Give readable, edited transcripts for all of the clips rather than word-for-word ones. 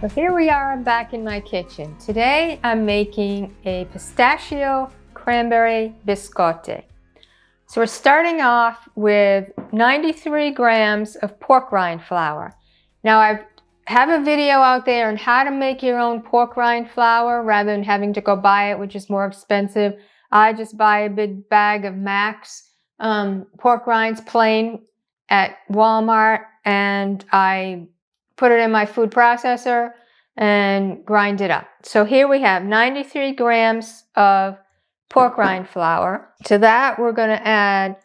So here we are back in my kitchen. Today I'm making a pistachio cranberry biscotti. So we're starting off with 93 grams of pork rind flour. Now I have a video out there on how to make your own pork rind flour rather than having to go buy it, which is more expensive. I just buy a big bag of Max pork rinds plain at Walmart, and I put it in my food processor and grind it up. So here we have 93 grams of pork rind flour. To that we're going to add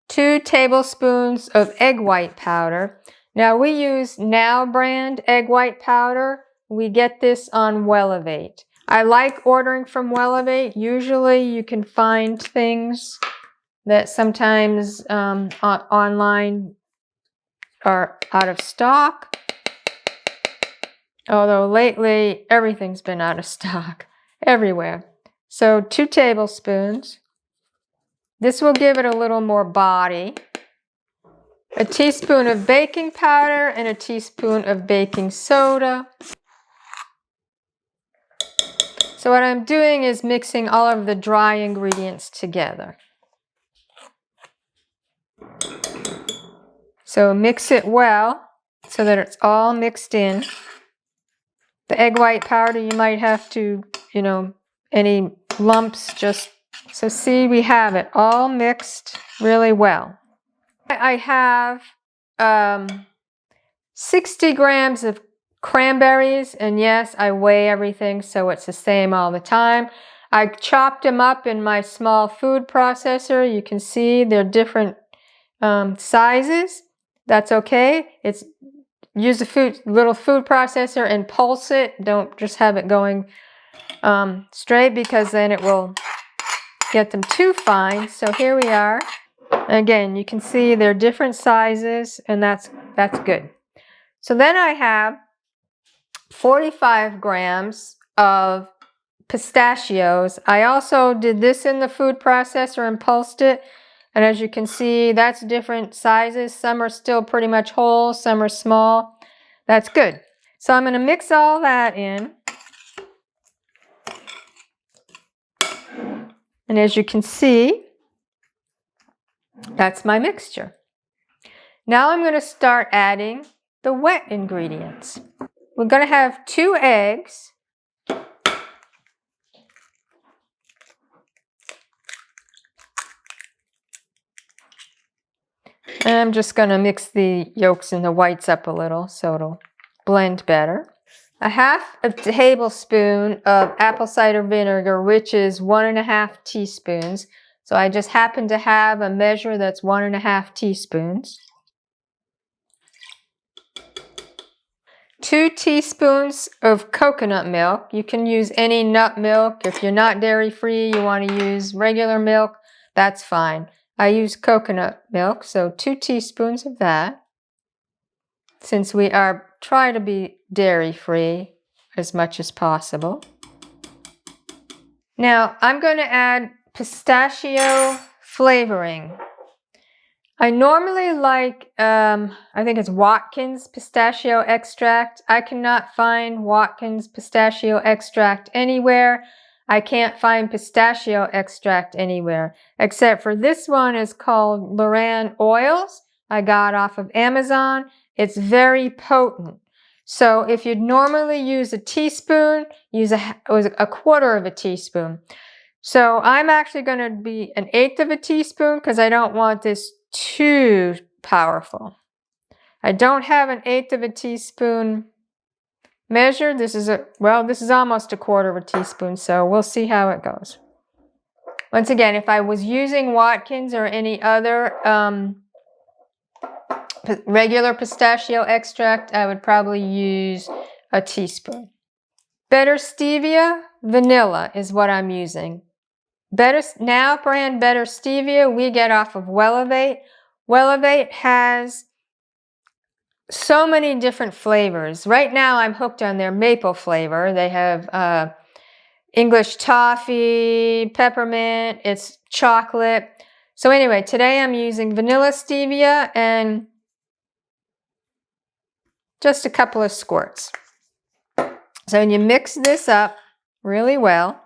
2 tablespoons of egg white powder. Now we use Now brand egg white powder. We get this on Welevate. I like ordering from Welevate. Usually you can find things that sometimes online are out of stock. Although lately everything's been out of stock everywhere. So 2 tablespoons. This will give it a little more body. A teaspoon of baking powder and a teaspoon of baking soda. So what I'm doing is mixing all of the dry ingredients together. So mix it well so that it's all mixed in. The egg white powder, you might have to, any lumps, just, so see, we have it all mixed really well. I have 60 grams of cranberries, and yes, I weigh everything so it's the same all the time. I chopped them up in my small food processor. You can see they're different sizes. That's okay. Use a little food processor and pulse it. Don't just have it going straight, because then it will get them too fine. So here we are. Again, you can see they're different sizes, and that's good. So then I have 45 grams of pistachios. I also did this in the food processor and pulsed it. And as you can see, that's different sizes. Some are still pretty much whole, some are small. That's good. So I'm going to mix all that in. And as you can see, that's my mixture. Now I'm going to start adding the wet ingredients. We're going to have 2 eggs. And I'm just going to mix the yolks and the whites up a little so it'll blend better. A half a tablespoon of apple cider vinegar, which is 1.5 teaspoons. So I just happen to have a measure that's 1.5 teaspoons. 2 teaspoons of coconut milk. You can use any nut milk. If you're not dairy-free, you want to use regular milk, that's fine. I use coconut milk, so 2 teaspoons of that, since we are trying to be dairy-free as much as possible. Now, I'm going to add pistachio flavoring. I normally like, I think it's Watkins pistachio extract. I cannot find Watkins pistachio extract anywhere. I can't find pistachio extract anywhere, except for this one is called Loran Oils. I got off of Amazon. It's very potent. So if you'd normally use a teaspoon, use a quarter of a teaspoon. So I'm actually going to be 1/8 of a teaspoon because I don't want this too powerful. I don't have 1/8 of a teaspoon measure. This is almost a quarter of a teaspoon, so we'll see how it goes. Once again, if I was using Watkins or any other regular pistachio extract, I would probably use a teaspoon. Better stevia, vanilla is what I'm using. Now brand Better Stevia we get off of Welevate. Welevate has so many different flavors. Right now I'm hooked on their maple flavor. They have English toffee, peppermint, it's chocolate. So anyway, today I'm using vanilla stevia and just a couple of squirts. So you mix this up really well.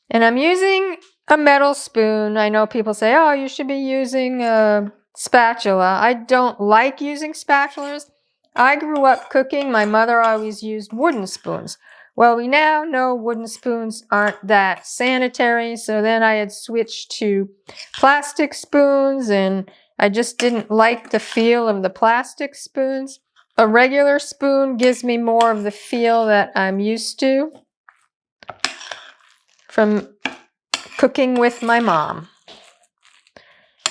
And I'm using a metal spoon. I know people say, oh, you should be using a spatula. I don't like using spatulas. I grew up cooking. My mother always used wooden spoons. Well, we now know wooden spoons aren't that sanitary. So then I had switched to plastic spoons, and I just didn't like the feel of the plastic spoons. A regular spoon gives me more of the feel that I'm used to from cooking with my mom.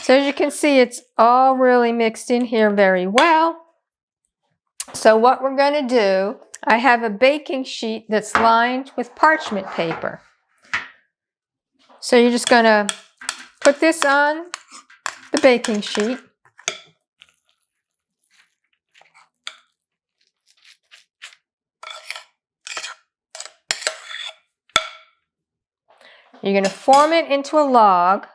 So as you can see, it's all really mixed in here very well. So what we're going to do, I have a baking sheet that's lined with parchment paper. So you're just going to put this on the baking sheet. You're going to form it into a log.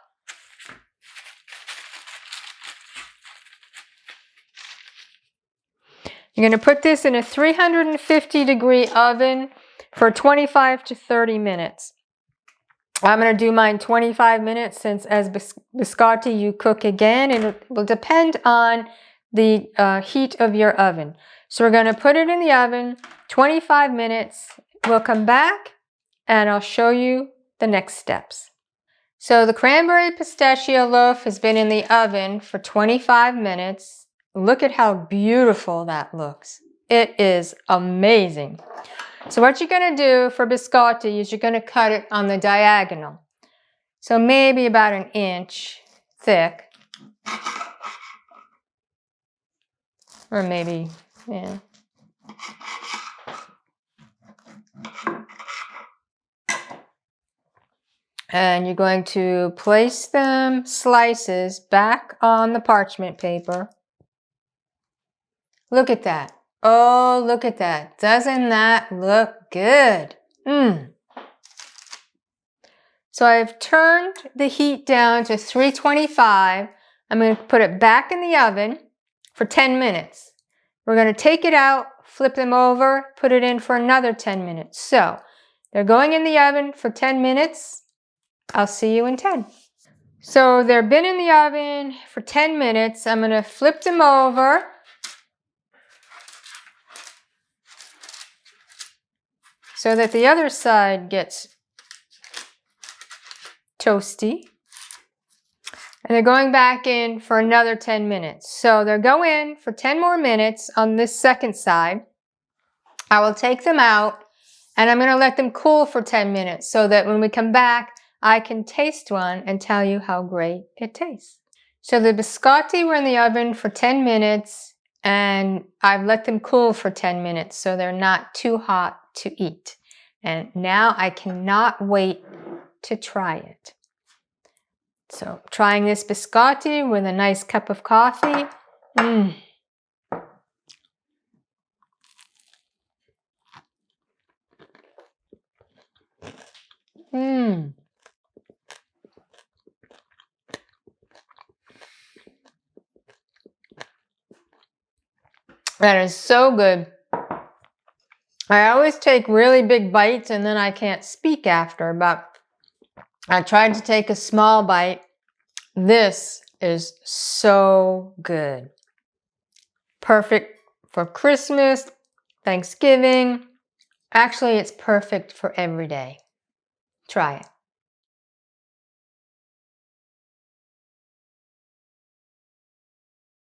You're going to put this in a 350-degree oven for 25 to 30 minutes. I'm going to do mine 25 minutes since as biscotti you cook again, and it will depend on the heat of your oven. So we're going to put it in the oven 25 minutes. We'll come back and I'll show you the next steps. So the cranberry pistachio loaf has been in the oven for 25 minutes. Look at how beautiful that looks. It is amazing. So what you're going to do for biscotti is you're going to cut it on the diagonal. So maybe about an inch thick. Or maybe, yeah. And you're going to place them slices back on the parchment paper. Look at that. Oh, look at that. Doesn't that look good? So I've turned the heat down to 325. I'm going to put it back in the oven for 10 minutes. We're going to take it out, flip them over, put it in for another 10 minutes. So they're going in the oven for 10 minutes. I'll see you in 10. So they've been in the oven for 10 minutes. I'm going to flip them over. So that the other side gets toasty. And they're going back in for another 10 minutes. So they'll go in for 10 more minutes on this second side. I will take them out and I'm going to let them cool for 10 minutes so that when we come back, I can taste one and tell you how great it tastes. So the biscotti were in the oven for 10 minutes and I've let them cool for 10 minutes so they're not too hot to eat. And now I cannot wait to try it. So trying this biscotti with a nice cup of coffee. That is so good. I always take really big bites and then I can't speak after, but I tried to take a small bite. This is so good. Perfect for Christmas, Thanksgiving. Actually, it's perfect for every day. Try it.